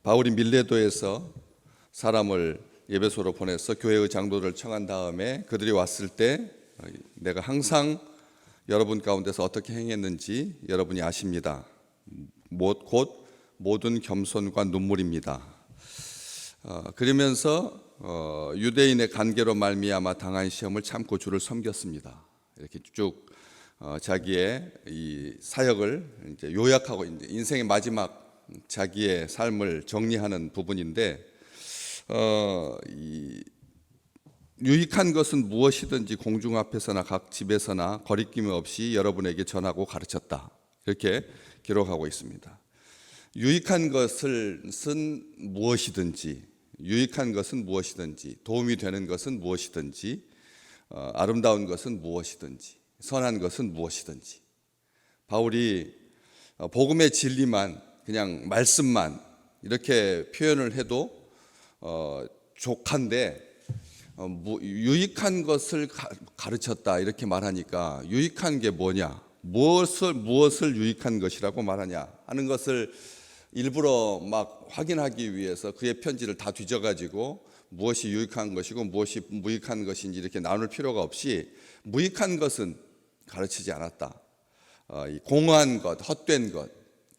바울이 밀레도에서 사람을 에베소로 보내서 교회의 장로를 청한 다음에 그들이 왔을 때 내가 항상 여러분 가운데서 어떻게 행했는지 여러분이 아십니다. 곧 모든 겸손과 눈물입니다. 그러면서 유대인의 관계로 말미암아 당한 시험을 참고 주를 섬겼습니다. 이렇게 쭉 자기의 이 사역을 이제 요약하고 이제 인생의 마지막 자기의 삶을 정리하는 부분인데, 유익한 것은 무엇이든지 공중 앞에서나 각 집에서나 거리낌 없이 여러분에게 전하고 가르쳤다. 이렇게 기록하고 있습니다. 유익한 것은 무엇이든지, 유익한 것은 무엇이든지, 도움이 되는 것은 무엇이든지, 아름다운 것은 무엇이든지, 선한 것은 무엇이든지. 바울이 복음의 진리만, 그냥 말씀만 이렇게 표현을 해도 족한데, 유익한 것을 가르쳤다 이렇게 말하니까 유익한 게 뭐냐, 무엇을 유익한 것이라고 말하냐 하는 것을 일부러 막 확인하기 위해서 그의 편지를 다 뒤져가지고 무엇이 유익한 것이고 무엇이 무익한 것인지 이렇게 나눌 필요가 없이, 무익한 것은 가르치지 않았다. 공허한 것, 헛된 것,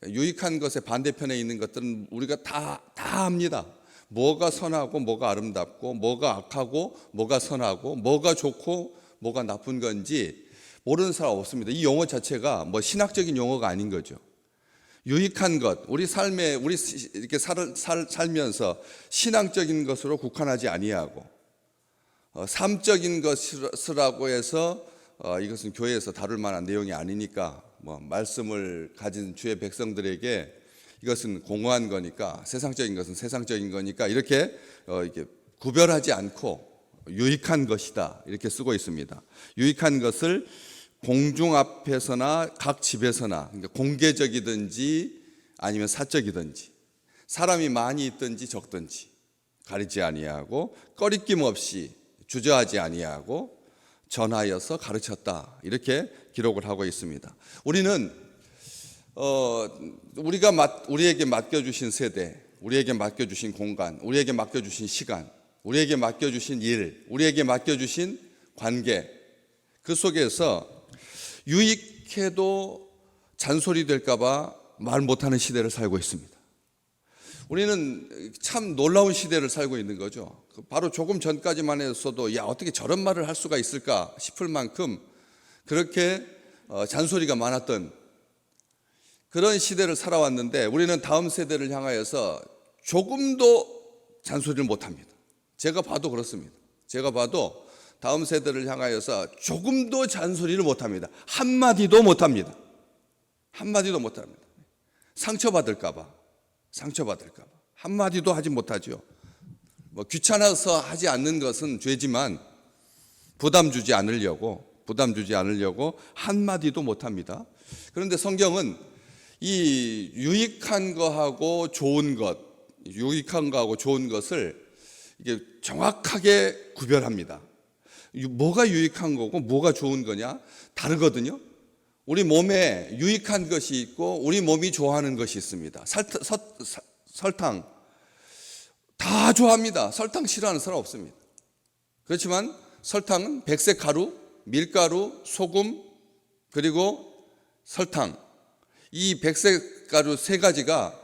유익한 것의 반대편에 있는 것들은 우리가 다 합니다. 뭐가 선하고 뭐가 아름답고 뭐가 악하고 뭐가 선하고 뭐가 좋고 뭐가 나쁜 건지 모르는 사람 없습니다. 이 용어 자체가 뭐 신학적인 용어가 아닌 거죠. 유익한 것, 우리 삶에 우리 이렇게 살면서 신앙적인 것으로 국한하지 아니하고 삶적인 것이라고 해서 이것은 교회에서 다룰 만한 내용이 아니니까 뭐 말씀을 가진 주의 백성들에게 이것은 공허한 거니까, 세상적인 것은 세상적인 거니까 이렇게 구별하지 않고 유익한 것이다 이렇게 쓰고 있습니다. 유익한 것을 공중 앞에서나 각 집에서나, 그러니까 공개적이든지 아니면 사적이든지, 사람이 많이 있든지 적든지 가리지 아니하고 거리낌 없이 주저하지 아니하고 전하여서 가르쳤다 이렇게 기록을 하고 있습니다. 우리는 우리에게 맡겨주신 세대, 우리에게 맡겨주신 공간, 우리에게 맡겨주신 시간, 우리에게 맡겨주신 일, 우리에게 맡겨주신 관계, 그 속에서 유익해도 잔소리 될까봐 말 못하는 시대를 살고 있습니다. 우리는 참 놀라운 시대를 살고 있는 거죠. 바로 조금 전까지만 해서도 야, 어떻게 저런 말을 할 수가 있을까 싶을 만큼 그렇게 잔소리가 많았던 그런 시대를 살아왔는데, 우리는 다음 세대를 향하여서 조금도 잔소리를 못합니다. 제가 봐도 그렇습니다. 제가 봐도 다음 세대를 향하여서 조금도 잔소리를 못합니다. 한마디도 못합니다. 한마디도 못합니다. 상처받을까 봐 한마디도 하지 못하죠. 뭐 귀찮아서 하지 않는 것은 죄지만 부담 주지 않으려고 한마디도 못합니다. 그런데 성경은 이 유익한 거하고 좋은 것을 이게 정확하게 구별합니다. 뭐가 유익한 거고 뭐가 좋은 거냐 다르거든요. 우리 몸에 유익한 것이 있고 우리 몸이 좋아하는 것이 있습니다. 설탕 다 좋아합니다. 설탕 싫어하는 사람 없습니다. 그렇지만 설탕은 백색 가루, 밀가루, 소금, 그리고 설탕, 이 백색 가루 세 가지가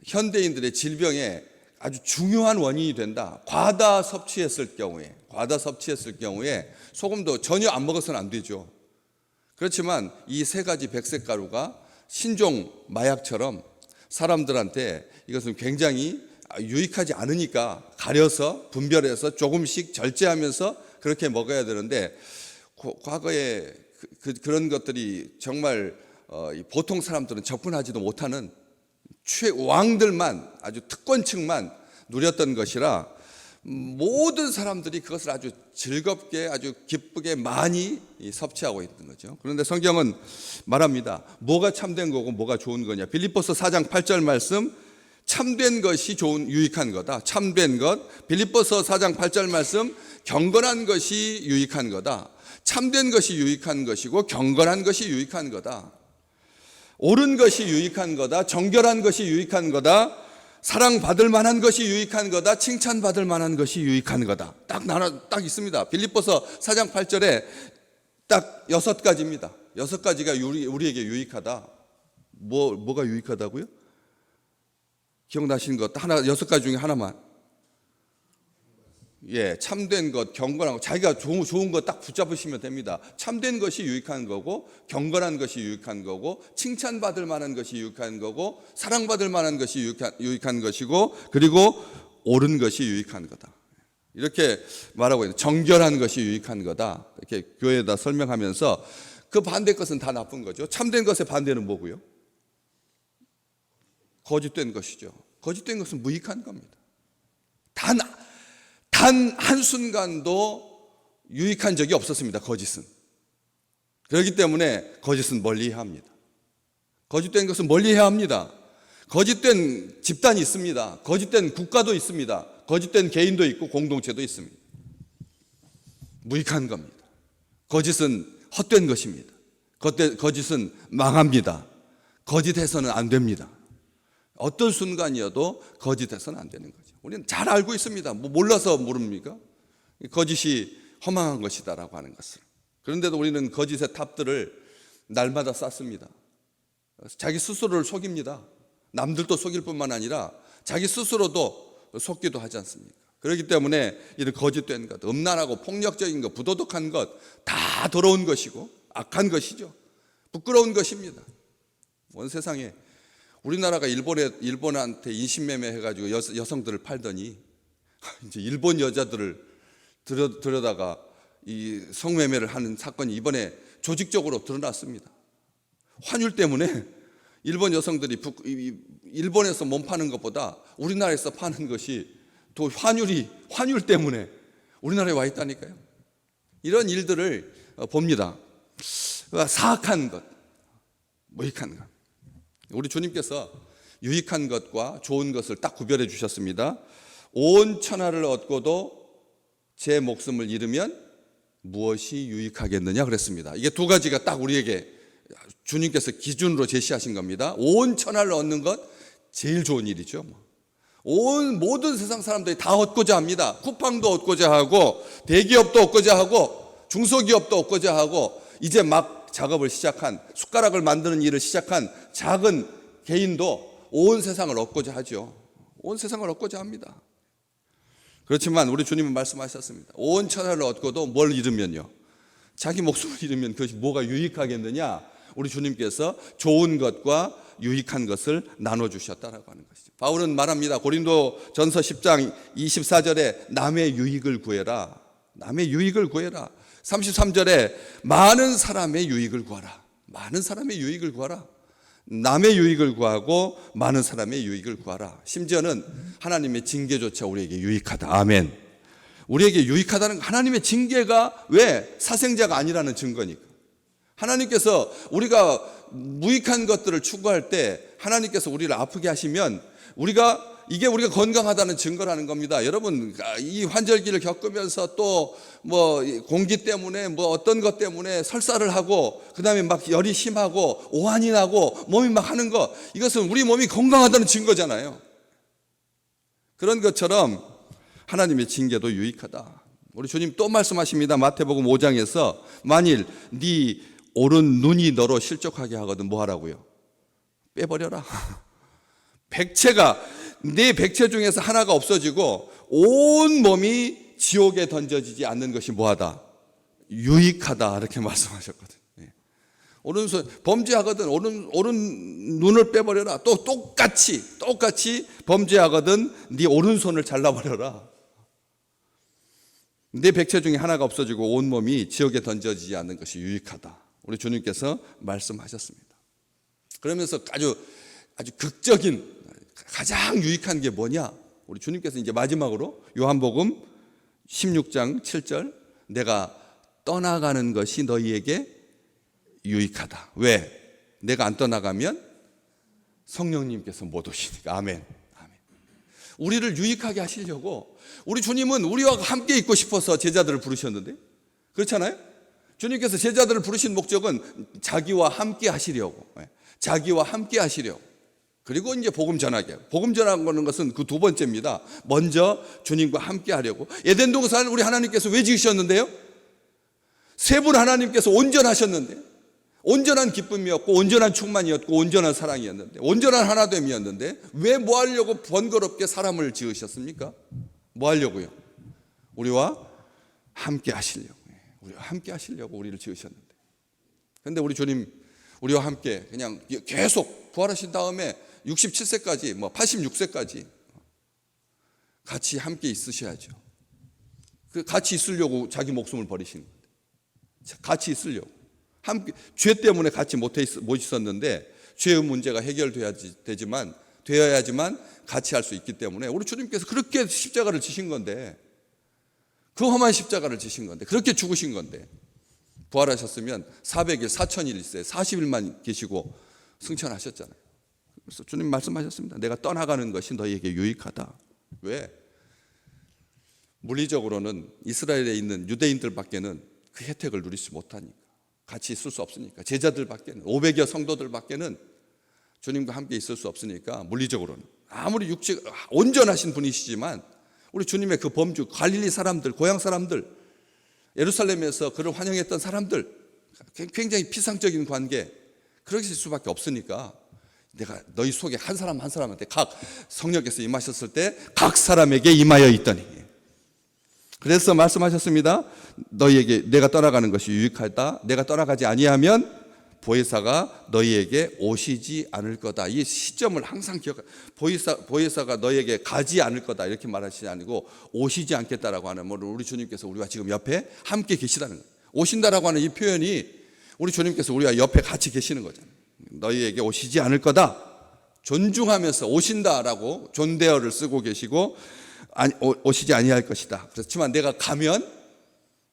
현대인들의 질병에 아주 중요한 원인이 된다. 과다 섭취했을 경우에 소금도 전혀 안 먹어서는 안 되죠. 그렇지만 이 세 가지 백색 가루가 신종 마약처럼 사람들한테 이것은 굉장히 유익하지 않으니까 가려서 분별해서 조금씩 절제하면서 그렇게 먹어야 되는데, 과거에 그런 것들이 정말 보통 사람들은 접근하지도 못하는 왕들만, 아주 특권층만 누렸던 것이라 모든 사람들이 그것을 아주 즐겁게 아주 기쁘게 많이 섭취하고 있는 거죠. 그런데 성경은 말합니다. 뭐가 참된 거고 뭐가 좋은 거냐. 빌립보서 4장 8절 말씀, 참된 것이 유익한 거다. 참된 것. 빌립보서 4장 8절 말씀, 경건한 것이 유익한 거다. 참된 것이 유익한 것이고 경건한 것이 유익한 거다. 옳은 것이 유익한 거다. 정결한 것이 유익한 거다. 사랑받을 만한 것이 유익한 거다, 칭찬받을 만한 것이 유익한 거다. 딱 있습니다. 빌립보서 4장 8절에 딱 6가지입니다. 6가지가 우리에게 유익하다. 뭐가 유익하다고요? 기억나시는 것 하나, 6가지 중에 하나만. 예, 참된 것, 경건한 것, 자기가 좋은 거 딱 붙잡으시면 됩니다. 참된 것이 유익한 거고, 경건한 것이 유익한 거고, 칭찬받을 만한 것이 유익한 거고, 사랑받을 만한 것이 유익한 것이고, 그리고 옳은 것이 유익한 거다. 이렇게 말하고 있는, 정결한 것이 유익한 거다. 이렇게 교회에다 설명하면서 그 반대 것은 다 나쁜 거죠. 참된 것의 반대는 뭐고요? 거짓된 것이죠. 거짓된 것은 무익한 겁니다. 단 한순간도 유익한 적이 없었습니다. 거짓은. 그렇기 때문에 거짓은 멀리해야 합니다. 거짓된 것은 멀리해야 합니다. 거짓된 집단이 있습니다. 거짓된 국가도 있습니다. 거짓된 개인도 있고 공동체도 있습니다. 무익한 겁니다. 거짓은 헛된 것입니다. 거짓은 망합니다. 거짓해서는 안 됩니다. 어떤 순간이어도 거짓해서는 안 되는 거죠. 우리는 잘 알고 있습니다. 몰라서 모릅니까? 거짓이 허망한 것이다라고 하는 것을. 그런데도 우리는 거짓의 탑들을 날마다 쌓습니다. 자기 스스로를 속입니다. 남들도 속일 뿐만 아니라 자기 스스로도 속기도 하지 않습니까? 그렇기 때문에 이런 거짓된 것, 음란하고 폭력적인 것, 부도덕한 것, 다 더러운 것이고 악한 것이죠. 부끄러운 것입니다. 온 세상에 우리나라가 일본한테 인신매매 해가지고 여성들을 팔더니 이제 일본 여자들을 들여다가 이 성매매를 하는 사건이 이번에 조직적으로 드러났습니다. 환율 때문에 일본 여성들이 일본에서 몸 파는 것보다 우리나라에서 파는 것이 또 환율 때문에 우리나라에 와 있다니까요. 이런 일들을 봅니다. 사악한 것, 무익한 것. 우리 주님께서 유익한 것과 좋은 것을 딱 구별해 주셨습니다. 온 천하를 얻고도 제 목숨을 잃으면 무엇이 유익하겠느냐 그랬습니다. 이게 두 가지가 딱 우리에게 주님께서 기준으로 제시하신 겁니다. 온 천하를 얻는 것 제일 좋은 일이죠. 온 모든 세상 사람들이 다 얻고자 합니다. 쿠팡도 얻고자 하고 대기업도 얻고자 하고 중소기업도 얻고자 하고 이제 막 작업을 시작한, 숟가락을 만드는 일을 시작한 작은 개인도 온 세상을 얻고자 하죠. 온 세상을 얻고자 합니다. 그렇지만 우리 주님은 말씀하셨습니다. 온 천하를 얻고도 뭘 잃으면요? 자기 목숨을 잃으면 그것이 뭐가 유익하겠느냐? 우리 주님께서 좋은 것과 유익한 것을 나눠주셨다라고 하는 것이죠. 바울은 말합니다. 고린도 전서 10장 24절에 남의 유익을 구해라. 남의 유익을 구해라. 33절에 많은 사람의 유익을 구하라. 많은 사람의 유익을 구하라. 남의 유익을 구하고 많은 사람의 유익을 구하라. 심지어는 하나님의 징계조차 우리에게 유익하다. 아멘. 우리에게 유익하다는 하나님의 징계가 왜 사생자가 아니라는 증거니까. 하나님께서 우리가 무익한 것들을 추구할 때 하나님께서 우리를 아프게 하시면 이게 우리가 건강하다는 증거라는 겁니다. 여러분, 이 환절기를 겪으면서 또 공기 때문에 어떤 것 때문에 설사를 하고 그다음에 막 열이 심하고 오한이 나고 몸이 막 하는 거, 이것은 우리 몸이 건강하다는 증거잖아요. 그런 것처럼 하나님의 징계도 유익하다. 우리 주님 또 말씀하십니다. 마태복음 5장에서 만일 네 오른 눈이 너로 실족하게 하거든 뭐 하라고요? 빼버려라. 네 백체 중에서 하나가 없어지고 온 몸이 지옥에 던져지지 않는 것이 뭐하다? 유익하다. 이렇게 말씀하셨거든요. 오른손 범죄하거든 오른 눈을 빼버려라. 또 똑같이 범죄하거든 네 오른손을 잘라버려라. 네 백체 중에 하나가 없어지고 온 몸이 지옥에 던져지지 않는 것이 유익하다. 우리 주님께서 말씀하셨습니다. 그러면서 아주 극적인 가장 유익한 게 뭐냐? 우리 주님께서 이제 마지막으로 요한복음 16장 7절 내가 떠나가는 것이 너희에게 유익하다. 왜? 내가 안 떠나가면 성령님께서 못 오시니까. 아멘. 우리를 유익하게 하시려고 우리 주님은 우리와 함께 있고 싶어서 제자들을 부르셨는데, 그렇잖아요? 주님께서 제자들을 부르신 목적은 자기와 함께 하시려고. 그리고 이제 복음 전하게. 복음 전하는 것은 그 두 번째입니다. 먼저 주님과 함께 하려고. 에덴 동산을 우리 하나님께서 왜 지으셨는데요? 세 분 하나님께서 온전하셨는데, 온전한 기쁨이었고 온전한 충만이었고 온전한 사랑이었는데, 온전한 하나됨이었는데 왜 뭐 하려고 번거롭게 사람을 지으셨습니까? 뭐 하려고요? 우리와 함께 하시려고. 우리와 함께 하시려고 우리를 지으셨는데. 그런데 우리 주님 우리와 함께 그냥 계속 부활하신 다음에 67세까지 86세까지 같이 함께 있으셔야죠. 그 같이 있으려고 자기 목숨을 버리신 겁니다. 같이 있으려고. 함께, 죄 때문에 같이 못 있었는데 죄의 문제가 되어야지만 같이 할 수 있기 때문에 우리 주님께서 그렇게 십자가를 지신 건데, 그 험한 십자가를 지신 건데, 그렇게 죽으신 건데, 부활하셨으면 400일, 4000일 있어요. 40일만 계시고 승천하셨잖아요. 그래서 주님 말씀하셨습니다. 내가 떠나가는 것이 너희에게 유익하다. 왜? 물리적으로는 이스라엘에 있는 유대인들밖에는 그 혜택을 누리지 못하니까, 같이 있을 수 없으니까, 제자들밖에는, 500여 성도들밖에는 주님과 함께 있을 수 없으니까, 물리적으로는 아무리 온전하신 분이시지만 우리 주님의 그 범주, 갈릴리 사람들, 고향 사람들, 예루살렘에서 그를 환영했던 사람들, 굉장히 피상적인 관계, 그렇게 될 수밖에 없으니까 내가 너희 속에 한 사람 한 사람한테 각 성령께서 임하셨을 때 각 사람에게 임하여 있더니, 그래서 말씀하셨습니다. 너희에게 내가 떠나가는 것이 유익하다. 내가 떠나가지 아니하면 보혜사가 너희에게 오시지 않을 거다. 이 시점을 항상 보혜사가 너희에게 가지 않을 거다 이렇게 말하시지 아니고 오시지 않겠다라고 하는, 우리 주님께서 우리와 지금 옆에 함께 계시다는 거예요. 오신다라고 하는 이 표현이 우리 주님께서 우리와 옆에 같이 계시는 거잖아요. 너희에게 오시지 않을 거다. 존중하면서 오신다라고 존대어를 쓰고 계시고, 오시지 아니할 것이다. 그렇지만 내가 가면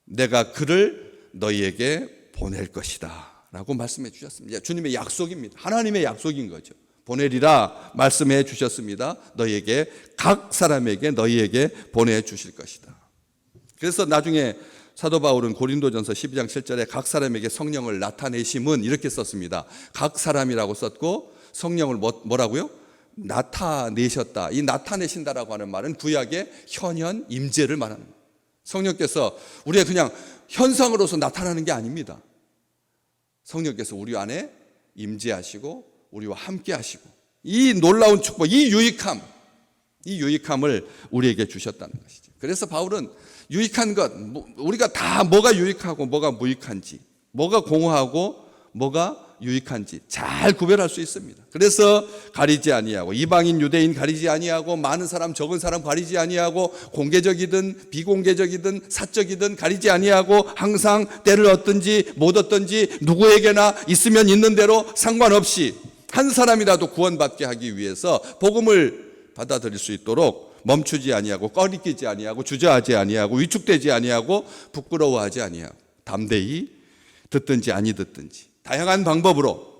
내가 그를 너희에게 보낼 것이다 라고 말씀해 주셨습니다. 주님의 약속입니다. 하나님의 약속인 거죠. 보내리라 말씀해 주셨습니다. 너희에게, 각 사람에게 너희에게 보내주실 것이다. 그래서 나중에 사도 바울은 고린도전서 12장 7절에 각 사람에게 성령을 나타내심은 이렇게 썼습니다. 각 사람이라고 썼고 성령을 뭐라고요? 나타내셨다. 이 나타내신다라고 하는 말은 구약의 현현 임재를 말하는 거예요. 성령께서 우리의 그냥 현상으로서 나타나는 게 아닙니다. 성령께서 우리 안에 임재하시고 우리와 함께 하시고, 이 놀라운 축복, 이 유익함을 우리에게 주셨다는 것이죠. 그래서 바울은 유익한 것, 우리가 다 뭐가 유익하고 뭐가 무익한지, 뭐가 공허하고 뭐가 유익한지 잘 구별할 수 있습니다. 그래서 가리지 아니하고, 이방인 유대인 가리지 아니하고, 많은 사람 적은 사람 가리지 아니하고, 공개적이든 비공개적이든 사적이든 가리지 아니하고, 항상 때를 얻든지 못 얻든지 누구에게나 있으면 있는 대로 상관없이 한 사람이라도 구원받게 하기 위해서 복음을 받아들일 수 있도록 멈추지 아니하고, 꺼리끼지 아니하고, 주저하지 아니하고, 위축되지 아니하고, 부끄러워하지 아니하고, 담대히 듣든지 아니 듣든지 다양한 방법으로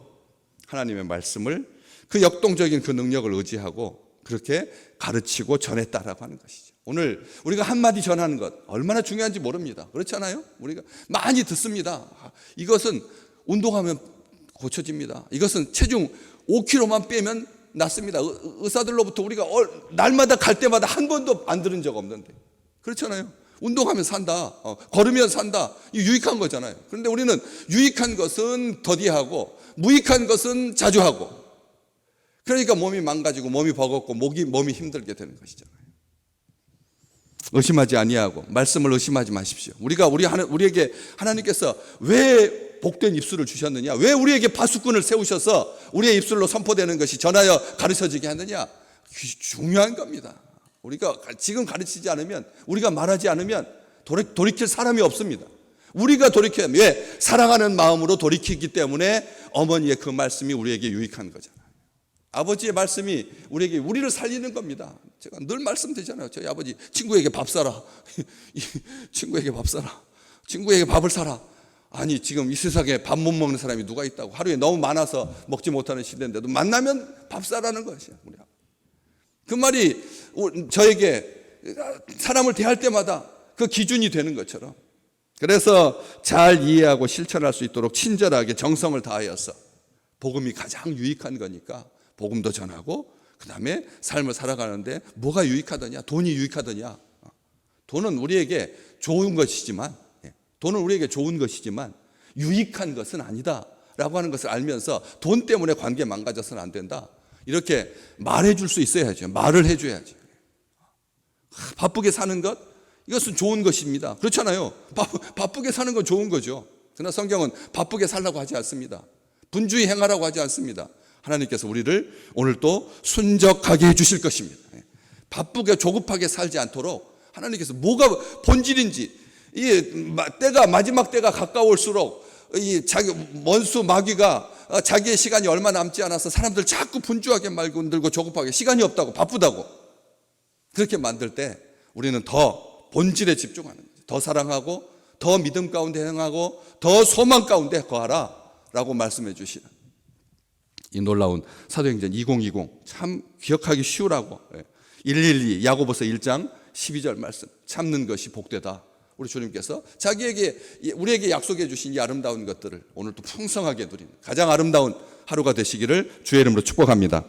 하나님의 말씀을, 그 역동적인 그 능력을 의지하고 그렇게 가르치고 전했다라고 하는 것이죠. 오늘 우리가 한마디 전하는 것 얼마나 중요한지 모릅니다. 그렇지 않아요? 우리가 많이 듣습니다. 이것은 운동하면 고쳐집니다. 이것은 체중 5kg만 빼면 낫습니다. 의사들로부터 우리가 날마다 갈 때마다 한 번도 안 들은 적 없는데, 그렇잖아요. 운동하면 산다, 걸으면 산다, 이 유익한 거잖아요. 그런데 우리는 유익한 것은 더디하고 무익한 것은 자주 하고, 그러니까 몸이 망가지고 몸이 버겁고 몸이 힘들게 되는 것이잖아요. 의심하지 아니하고, 말씀을 의심하지 마십시오. 우리에게 하나님께서 왜 복된 입술을 주셨느냐, 왜 우리에게 파수꾼을 세우셔서 우리의 입술로 선포되는 것이 전하여 가르쳐지게 하느냐, 중요한 겁니다. 우리가 지금 가르치지 않으면, 우리가 말하지 않으면 돌이킬 사람이 없습니다. 우리가 돌이켜야, 왜? 사랑하는 마음으로 돌이키기 때문에 어머니의 그 말씀이 우리에게 유익한 거잖아요. 아버지의 말씀이 우리를 살리는 겁니다. 제가 늘 말씀드리잖아요. 저희 아버지, 친구에게 밥 사라. 친구에게 밥 사라. 친구에게 밥을 사라. 아니, 지금 이 세상에 밥 못 먹는 사람이 누가 있다고. 하루에 너무 많아서 먹지 못하는 시대인데도 만나면 밥 사라는 것이야. 그 말이 저에게 사람을 대할 때마다 그 기준이 되는 것처럼, 그래서 잘 이해하고 실천할 수 있도록 친절하게 정성을 다하여서, 복음이 가장 유익한 거니까 복음도 전하고 그다음에 삶을 살아가는데 뭐가 유익하더냐? 돈이 유익하더냐? 돈은 우리에게 좋은 것이지만 유익한 것은 아니다라고 하는 것을 알면서 돈 때문에 관계 망가져서는 안 된다. 이렇게 말해줄 수 있어야죠. 말을 해줘야지. 바쁘게 사는 것, 이것은 좋은 것입니다. 그렇잖아요. 바쁘게 사는 건 좋은 거죠. 그러나 성경은 바쁘게 살라고 하지 않습니다. 분주히 행하라고 하지 않습니다. 하나님께서 우리를 오늘 또 순적하게 해주실 것입니다. 바쁘게 조급하게 살지 않도록 하나님께서 뭐가 본질인지, 이 때가 마지막 때가 가까울수록 이 자기 원수 마귀가 자기의 시간이 얼마 남지 않아서 사람들 자꾸 분주하게 만들고 조급하게 시간이 없다고 바쁘다고 그렇게 만들 때 우리는 더 본질에 집중하는 거죠. 더 사랑하고 더 믿음 가운데 행하고 더 소망 가운데 거하라 라고 말씀해 주시는 이 놀라운 사도행전 2020 참 기억하기 쉬우라고 112 야고보서 1장 12절 말씀 참는 것이 복되다. 우리 주님께서 우리에게 약속해 주신 이 아름다운 것들을 오늘 또 풍성하게 누리는 가장 아름다운 하루가 되시기를 주의 이름으로 축복합니다.